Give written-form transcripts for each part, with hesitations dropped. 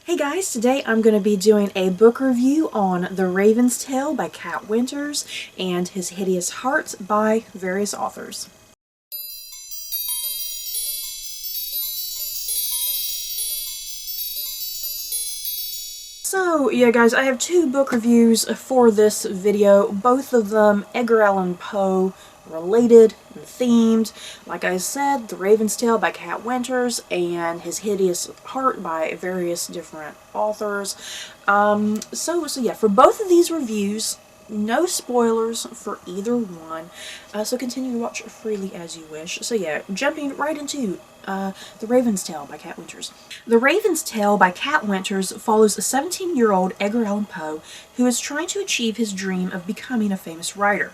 Hey guys, today I'm going to be doing a book review on The Raven's Tale by Cat Winters and His Hideous Heart by various authors. So yeah guys, I have two book reviews for this video, both of them Edgar Allan Poe related and themed. Like I said, The Raven's Tale by Cat Winters and His Hideous Heart by various different authors. So yeah, for both of these reviews, no spoilers for either one, so continue to watch freely as you wish. So yeah, jumping right into The Raven's Tale by Cat Winters. The Raven's Tale by Cat Winters follows a 17-year-old Edgar Allan Poe who is trying to achieve his dream of becoming a famous writer.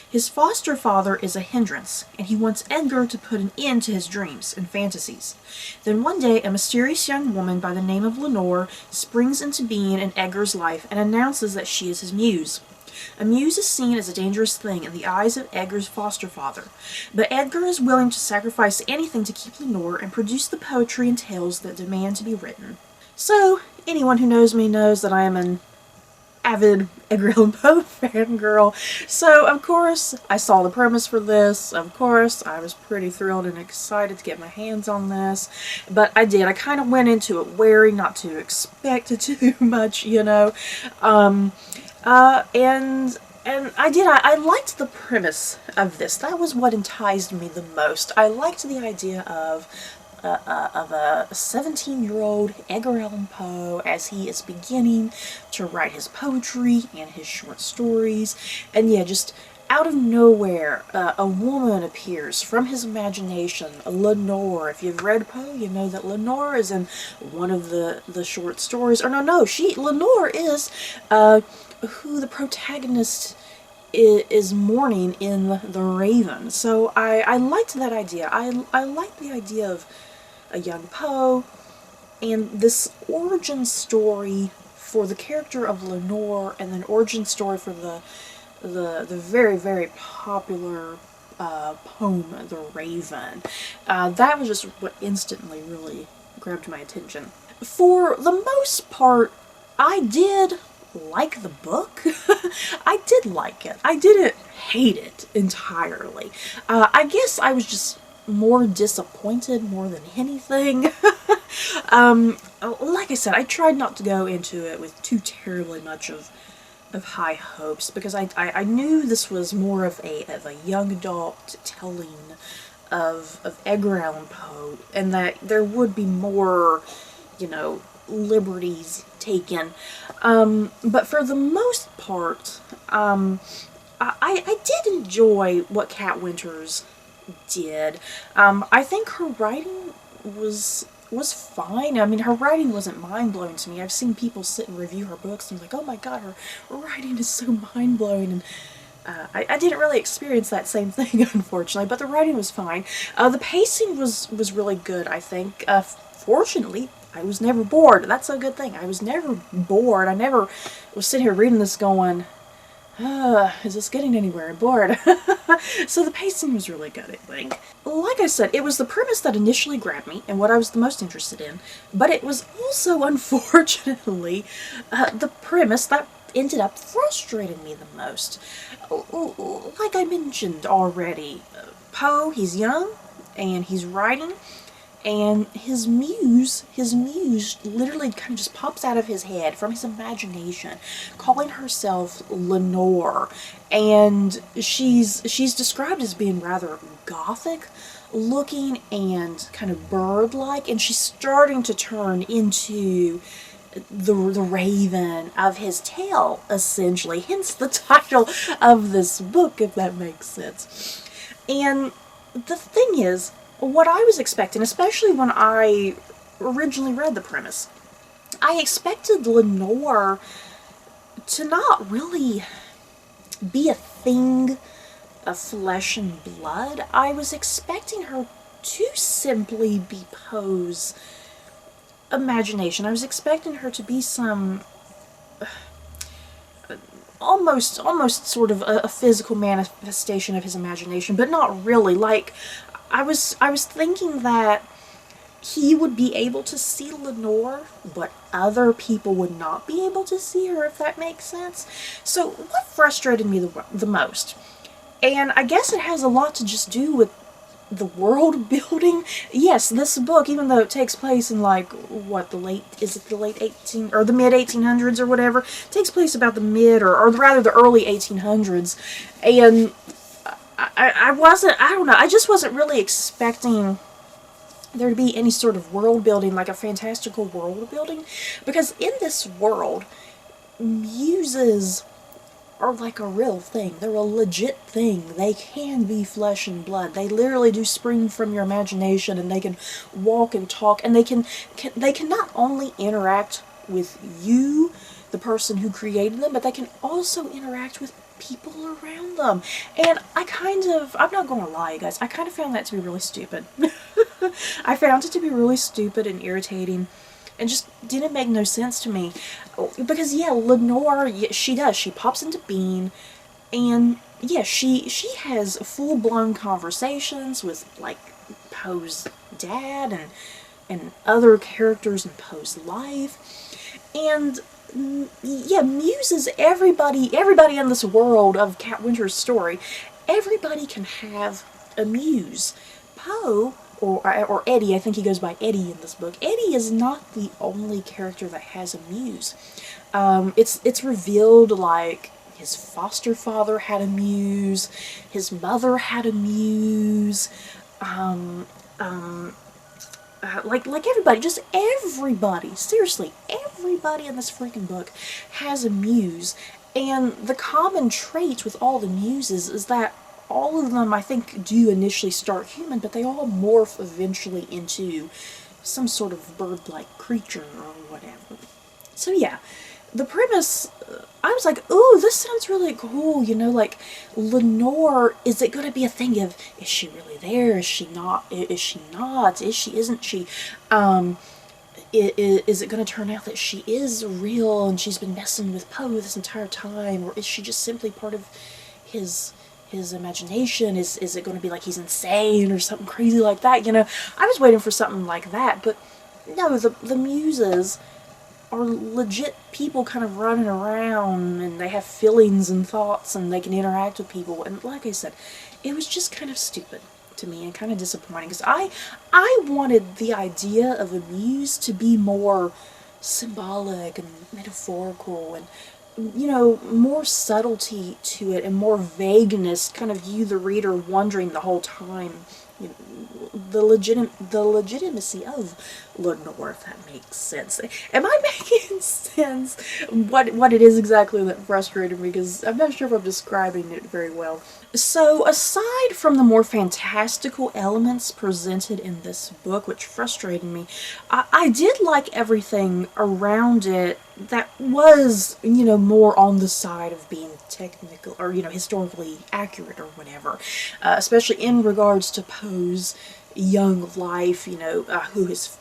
His foster father is a hindrance, and he wants Edgar to put an end to his dreams and fantasies. Then one day, a mysterious young woman by the name of Lenore springs into being in Edgar's life and announces that she is his muse. A muse is seen as a dangerous thing in the eyes of Edgar's foster father, but Edgar is willing to sacrifice anything to keep Lenore and produce the poetry and tales that demand to be written. So, anyone who knows me knows that I am an avid Edgar Allan Poe fangirl, so of course I saw the premise for this. Of course I was pretty thrilled and excited to get my hands on this, but I kind of went into it wary not to expect too much, you know. And I liked the premise of this. That was what enticed me the most. I liked the idea of a 17-year-old Edgar Allan Poe as he is beginning to write his poetry and his short stories. And yeah, just out of nowhere, a woman appears from his imagination, Lenore. If you've read Poe, you know that Lenore is in one of the short stories. Or Lenore is who the protagonist is mourning in The Raven. So I liked that idea. I liked the idea of a young Poe and this origin story for the character of Lenore, and then origin story for the very, very popular poem The Raven. That was just what instantly really grabbed my attention. For the most part, I did like the book. I did like it. I didn't hate it entirely. I guess I was just more disappointed more than anything. Like I said, I tried not to go into it with too terribly much of high hopes, because I knew this was more of a young adult telling of Edgar Allan Poe, and that there would be more, you know, liberties taken. But for the most part, I did enjoy what Cat Winters did. I think her writing was fine. I mean, her writing wasn't mind-blowing to me. I've seen people sit and review her books and I'm like, oh my god, her writing is so mind-blowing, and I didn't really experience that same thing, unfortunately, but the writing was fine. The pacing was really good, I think. Fortunately, I was never bored. That's a good thing. I was never bored. I never was sitting here reading this going, is this getting anywhere? I'm bored. So the pacing was really good, I think. Like I said, it was the premise that initially grabbed me and what I was the most interested in, but it was also, unfortunately, the premise that ended up frustrating me the most. Like I mentioned already, Poe, he's young, and he's writing, and his muse literally kind of just pops out of his head from his imagination, calling herself Lenore, and she's described as being rather gothic looking and kind of bird-like, and she's starting to turn into the Raven of his tale, essentially, hence the title of this book, if that makes sense. And the thing is, what I was expecting, especially when I originally read the premise, I expected Lenore to not really be a thing of flesh and blood. I was expecting her to simply be Poe's imagination. I was expecting her to be some almost sort of a physical manifestation of his imagination, but not really. Like, I was thinking that he would be able to see Lenore, but other people would not be able to see her, if that makes sense. So what frustrated me the most, and I guess it has a lot to just do with the world building. Yes, this book, even though it takes place in like what, the late 18 or the mid 1800s or whatever, takes place about the mid or rather the early 1800s, and I wasn't, I don't know, I just wasn't really expecting there to be any sort of world building, like a fantastical world building, because in this world, muses are like a real thing. They're a legit thing. They can be flesh and blood. They literally do spring from your imagination, and they can walk and talk, and they can not only interact with you, the person who created them, but they can also interact with people around them. And I'm not going to lie, you guys, I kind of found that to be really stupid. I found it to be really stupid and irritating, and just didn't make no sense to me. Because, yeah, Lenore, she does. She pops into being, and, yeah, she has full-blown conversations with, like, Poe's dad and other characters in Poe's life. And, yeah, muses, everybody in this world of Cat Winter's story, everybody can have a muse. Poe, or Eddie, I think he goes by Eddie in this book. Eddie is not the only character that has a muse. It's revealed, like, his foster father had a muse, his mother had a muse, like everybody, just everybody, seriously, everybody in this freaking book has a muse, and the common trait with all the muses is that all of them, I think, do initially start human, but they all morph eventually into some sort of bird-like creature or whatever. So yeah, the premise, I was like, ooh, this sounds really cool, you know, like, Lenore, is it going to be a thing of, is she really there, is she not, is she not, is she, isn't she, is it going to turn out that she is real and she's been messing with Poe this entire time, or is she just simply part of his imagination? Is it going to be like he's insane or something crazy like that, you know? I was waiting for something like that, but no, the muses are legit people kind of running around, and they have feelings and thoughts, and they can interact with people, and like I said, it was just kind of stupid to me and kind of disappointing, because I wanted the idea of a muse to be more symbolic and metaphorical, and, you know, more subtlety to it and more vagueness, kind of you, the reader, wondering the whole time, you know, the legitimacy of Lenore, if that makes sense. Am I making sense? What it is exactly that frustrated me, because I'm not sure if I'm describing it very well. So, aside from the more fantastical elements presented in this book, which frustrated me, I did like everything around it that was, you know, more on the side of being technical, or, you know, historically accurate or whatever. Especially in regards to Poe's young life, you know, who his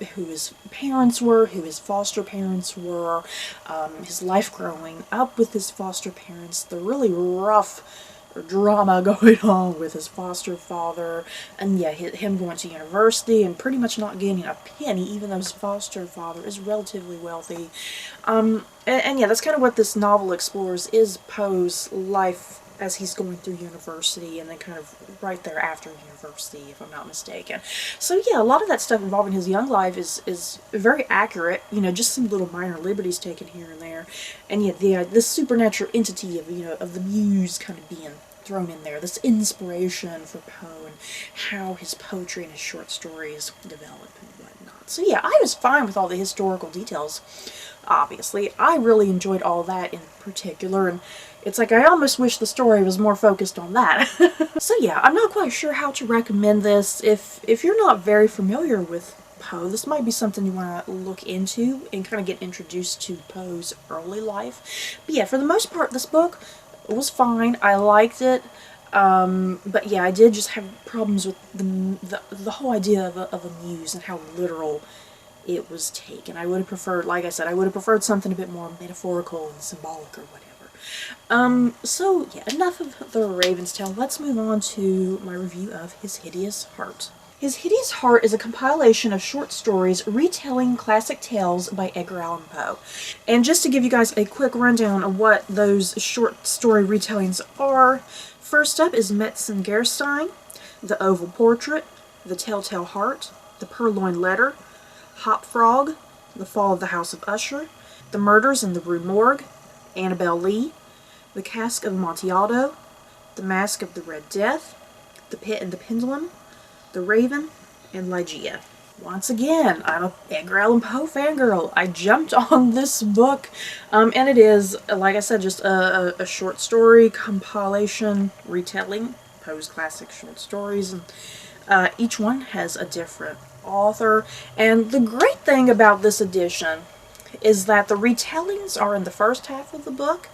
parents were, who his foster parents were, his life growing up with his foster parents, the really rough drama going on with his foster father, and yeah, him going to university and pretty much not getting a penny, even though his foster father is relatively wealthy. And yeah, that's kind of what this novel explores, is Poe's life as he's going through university, and then kind of right there after university, if I'm not mistaken. So yeah, a lot of that stuff involving his young life is very accurate, you know, just some little minor liberties taken here and there. And yet this supernatural entity of, you know, of the muse kind of being thrown in there, this inspiration for Poe, and how his poetry and his short stories develop and whatnot. So yeah, I was fine with all the historical details, obviously. I really enjoyed all that in particular, and it's like I almost wish the story was more focused on that. So yeah, I'm not quite sure how to recommend this. If you're not very familiar with Poe, this might be something you want to look into and kind of get introduced to Poe's early life. But yeah, for the most part, this book was fine. I liked it. But yeah, I did just have problems with the whole idea of a muse and how literal it was taken. I would have preferred, like I said, I would have preferred something a bit more metaphorical and symbolic or whatever. So yeah, enough of the Raven's Tale. Let's move on to my review of His Hideous Heart. His Hideous Heart is a compilation of short stories retelling classic tales by Edgar Allan Poe. And just to give you guys a quick rundown of what those short story retellings are, first up is Metzengerstein, The Oval Portrait, The Telltale Heart, The Purloined Letter, Hop Frog, The Fall of the House of Usher, The Murders in the Rue Morgue, Annabel Lee, The Cask of Amontillado, The Mask of the Red Death, The Pit and the Pendulum, The Raven, and Ligeia. Once again, I'm a Edgar Allan Poe fangirl. I jumped on this book, and it is, like I said, just a short story compilation retelling Poe's classic short stories, and each one has a different author. And the great thing about this edition is that the retellings are in the first half of the book,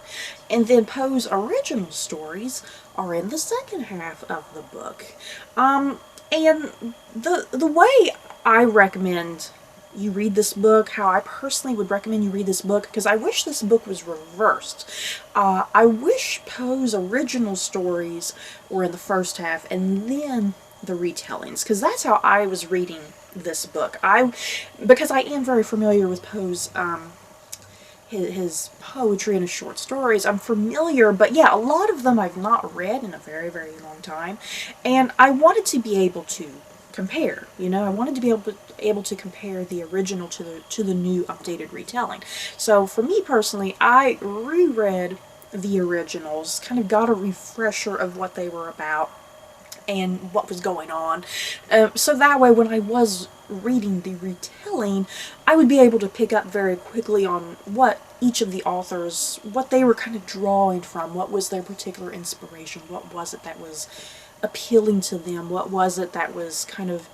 and then Poe's original stories are in the second half of the book. And the way I recommend you read this book, how I personally would recommend you read this book, because I wish this book was reversed. I wish Poe's original stories were in the first half and then the retellings, because that's how I was reading this book. Because I am very familiar with Poe's his poetry and his short stories. I'm familiar, but yeah, a lot of them I've not read in a very, very long time, and I wanted to be able to compare. You know, I wanted to be able to compare the original to the new updated retelling. So for me personally, I reread the originals, kind of got a refresher of what they were about and what was going on, so that way when I was reading the retelling, I would be able to pick up very quickly on what each of the authors, what they were kind of drawing from, what was their particular inspiration, what was it that was appealing to them, what was it that was kind of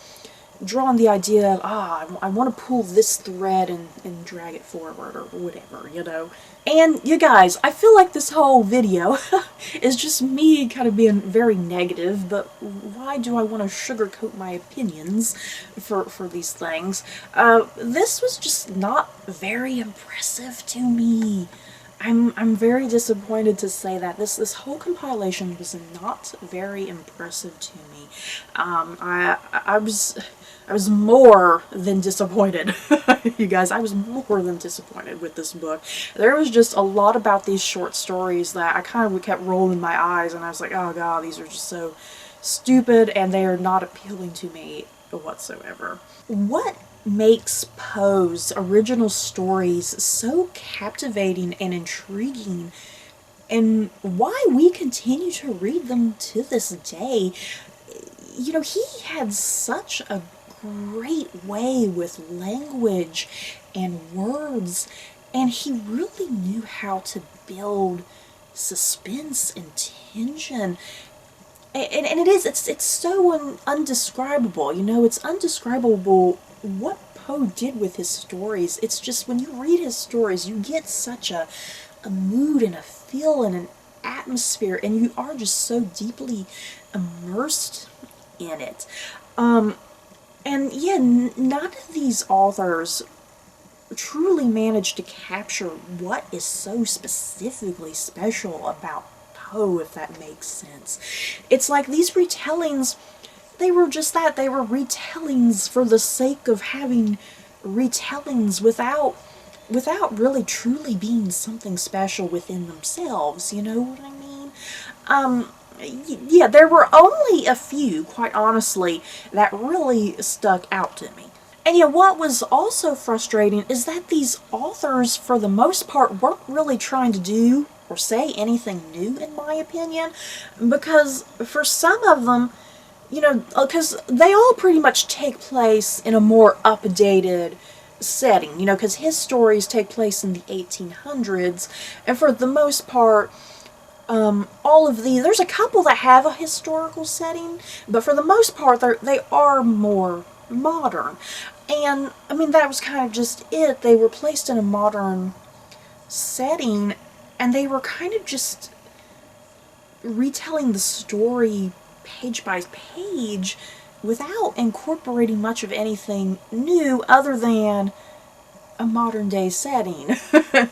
drawing the idea of, I want to pull this thread and drag it forward, or whatever, you know. And you guys, I feel like this whole video is just me kind of being very negative, but why do I want to sugarcoat my opinions for these things? This was just not very impressive to me. I'm very disappointed to say that this whole compilation was not very impressive to me. I was more than disappointed. You guys, I was more than disappointed with this book. There was just a lot about these short stories that I kind of kept rolling my eyes, and I was like, oh god, these are just so stupid, and they are not appealing to me whatsoever. What makes Poe's original stories so captivating and intriguing, and why we continue to read them to this day? You know, he had such a great way with language and words, and he really knew how to build suspense and tension. And it's so undescribable, you know, it's undescribable what Poe did with his stories. It's just, when you read his stories, you get such a mood and a feel and an atmosphere, and you are just so deeply immersed in it. And yeah, none of these authors truly managed to capture what is so specifically special about Poe, if that makes sense. It's like these retellings, they were just that. They were retellings for the sake of having retellings without really truly being something special within themselves, you know what I mean? Yeah, there were only a few, quite honestly, that really stuck out to me. And yeah, what was also frustrating is that these authors, for the most part, weren't really trying to do or say anything new, in my opinion, because for some of them, you know, because they all pretty much take place in a more updated setting, you know, because his stories take place in the 1800s, and for the most part, all of these, there's a couple that have a historical setting, but for the most part, they are more modern. And, I mean, that was kind of just it. They were placed in a modern setting, and they were kind of just retelling the story page by page without incorporating much of anything new other than a modern day setting.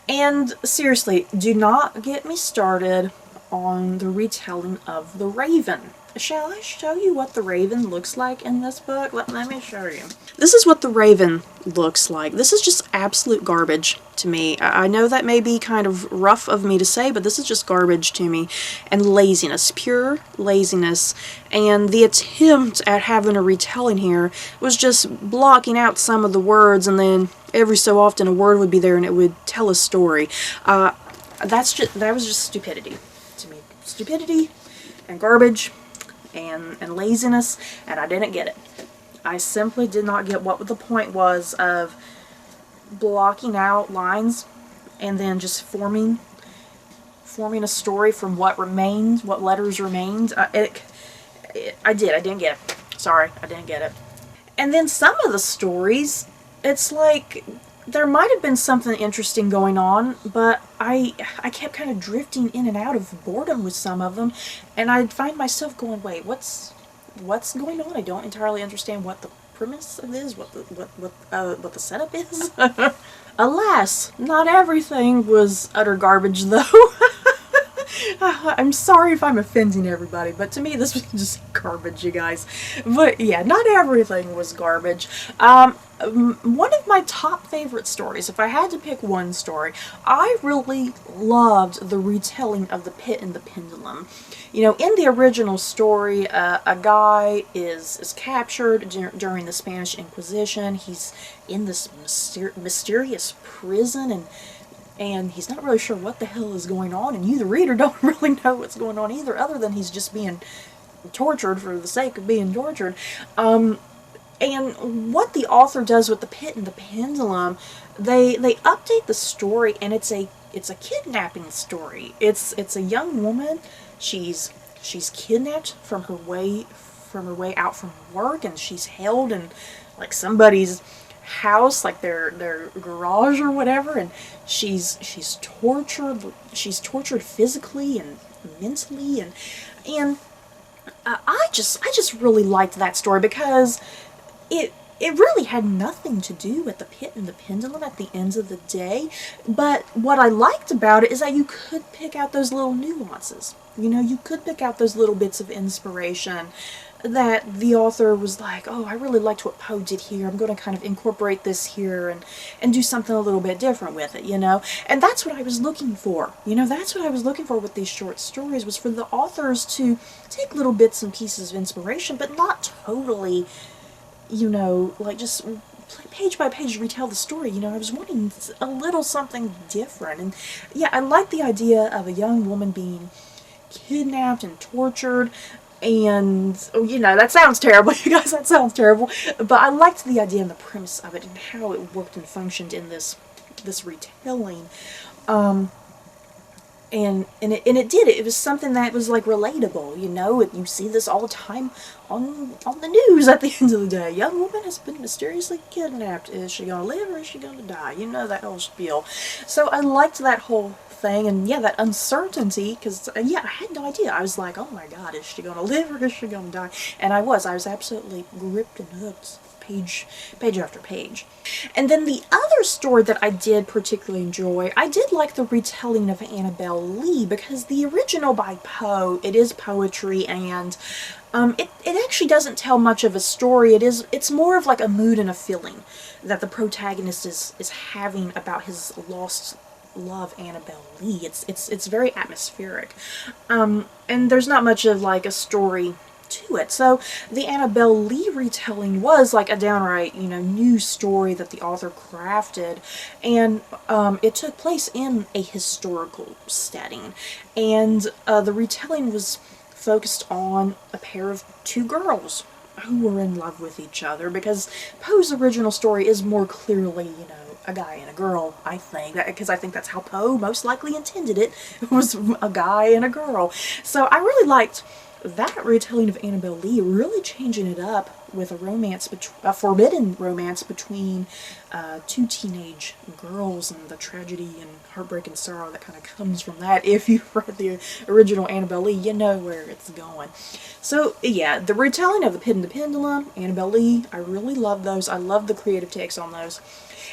And seriously, do not get me started on the retelling of The Raven. Shall I show you what The Raven looks like in this book? Let me show you. This is what The Raven looks like. This is just absolute garbage to me. I know that may be kind of rough of me to say, but this is just garbage to me. And laziness, pure laziness. And the attempt at having a retelling here was just blocking out some of the words, and then every so often a word would be there and it would tell a story. That was just stupidity to me. Stupidity and garbage and laziness, and I didn't get it. I simply did not get what the point was of blocking out lines and then just forming a story from what remained, what letters remained. I didn't get it. Sorry, I didn't get it. And then some of the stories, it's like there might have been something interesting going on, but I kept kind of drifting in and out of boredom with some of them, and I'd find myself going, wait, what's going on? I don't entirely understand what the premise of this, what the setup is. Alas, not everything was utter garbage, though. I'm sorry if I'm offending everybody, but to me this was just garbage, you guys. But yeah, not everything was garbage. One of my top favorite stories, if I had to pick one story, I really loved the retelling of The Pit and the Pendulum. You know, in the original story, a guy is captured during the Spanish Inquisition. He's in this mysterious prison, and he's not really sure what the hell is going on, and you, the reader, don't really know what's going on either, other than he's just being tortured for the sake of being tortured. And what the author does with The Pit and the Pendulum, they update the story, and it's a kidnapping story. It's a young woman. She's kidnapped from her way out from work, and she's held in like somebody's house, like their garage or whatever, and she's tortured physically and mentally, and I just really liked that story because it really had nothing to do with The Pit and the Pendulum at the end of the day. But what I liked about it is that you could pick out those little nuances. You know, you could pick out those little bits of inspiration that the author was like, oh, I really liked what Poe did here. I'm going to kind of incorporate this here and do something a little bit different with it, you know? And that's what I was looking for. You know, that's what I was looking for with these short stories, was for the authors to take little bits and pieces of inspiration, but not totally, you know, like just page by page retell the story. You know, I was wanting a little something different. And yeah, I like the idea of a young woman being kidnapped and tortured, and oh, you know, that sounds terrible, you guys, that sounds terrible, but I liked the idea and the premise of it and how it worked and functioned in this retelling. And it did. It was something that was like relatable, you know. You see this all the time on the news at the end of the day. A young woman has been mysteriously kidnapped. Is she gonna live or is she gonna die? You know, that whole spiel. So I liked that whole thing, and yeah, that uncertainty, because yeah, I had no idea. I was like, oh my god, is she gonna live or is she gonna die? And I was absolutely gripped and hooked, page after page. And then the other story that I did particularly enjoy, I did like the retelling of Annabel Lee, because the original by Poe, it is poetry, and it actually doesn't tell much of a story. It's more of like a mood and a feeling that the protagonist is having about his lost love, Annabel Lee. It's very atmospheric, and there's not much of like a story to it. So the Annabel Lee retelling was like a downright, you know, new story that the author crafted, and it took place in a historical setting, and the retelling was focused on a pair of two girls who were in love with each other, because Poe's original story is more clearly, you know, a guy and a girl, I think, because I think that's how Poe most likely intended it. It was a guy and a girl. So I really liked that retelling of Annabel Lee, really changing it up with a forbidden romance between two teenage girls, and the tragedy and heartbreak and sorrow that kind of comes from that. If you've read the original Annabel Lee, you know where it's going. So yeah, the retelling of The Pit and the Pendulum, Annabel Lee, I really love those. I love the creative takes on those.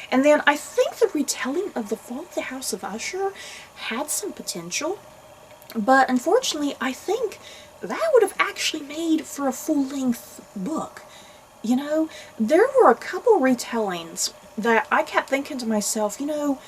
And then I think the retelling of The Fall of the House of Usher had some potential. But unfortunately, I think that would have actually made for a full-length book. You know, there were a couple retellings that I kept thinking to myself, you know,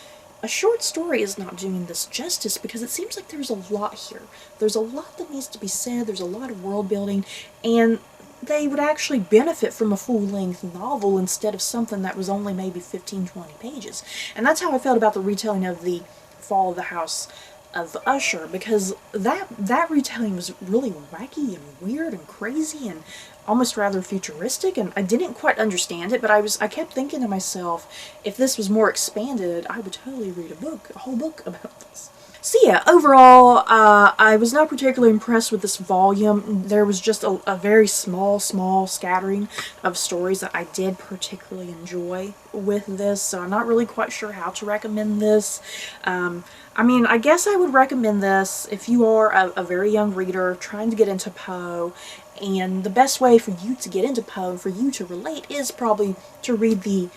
a short story is not doing this justice because it seems like there's a lot here. There's a lot that needs to be said, there's a lot of world building, and they would actually benefit from a full-length novel instead of something that was only maybe 15-20 pages. And that's how I felt about the retelling of The Fall of the House of Usher, because that retelling was really wacky and weird and crazy and almost rather futuristic, and I didn't quite understand it, but I kept thinking to myself, if this was more expanded, I would totally read a whole book about this. So yeah, overall, I was not particularly impressed with this volume. There was just a very small scattering of stories that I did particularly enjoy with this, so I'm not really quite sure how to recommend this. I mean, I guess I would recommend this if you are a very young reader trying to get into Poe, and the best way for you to get into Poe, for you to relate, is probably to read the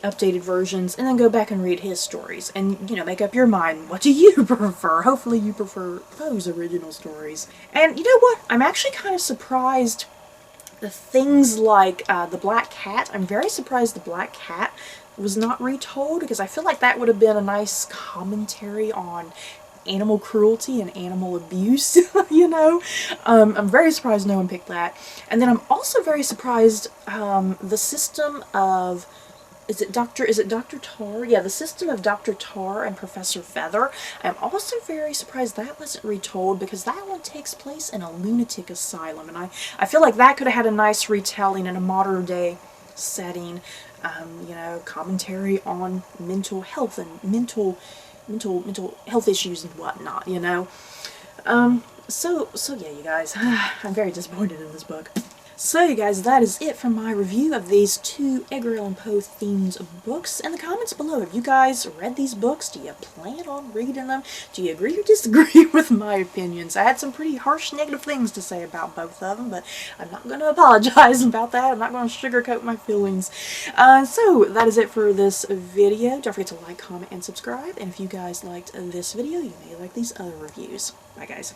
updated versions and then go back and read his stories and, you know, make up your mind. What do you prefer? Hopefully you prefer Poe's original stories. And you know what? I'm actually kind of surprised the things like the Black Cat. I'm very surprised the Black Cat was not retold, because I feel like that would have been a nice commentary on animal cruelty and animal abuse, you know? I'm very surprised no one picked that. And then I'm also very surprised the system of, is it Dr. Tar? Yeah, the system of Dr. Tar and Professor Feather. I'm also very surprised that wasn't retold, because that one takes place in a lunatic asylum, and I feel like that could have had a nice retelling in a modern day setting. You know, commentary on mental health and mental health issues and whatnot, you know. So yeah, you guys, I'm very disappointed in this book. So you guys, that is it for my review of these two Edgar Allan Poe themed books. In the comments below, have you guys read these books? Do you plan on reading them? Do you agree or disagree with my opinions? I had some pretty harsh negative things to say about both of them, but I'm not going to apologize about that. I'm not going to sugarcoat my feelings. So that is it for this video. Don't forget to like, comment, and subscribe. And if you guys liked this video, you may like these other reviews. Bye guys.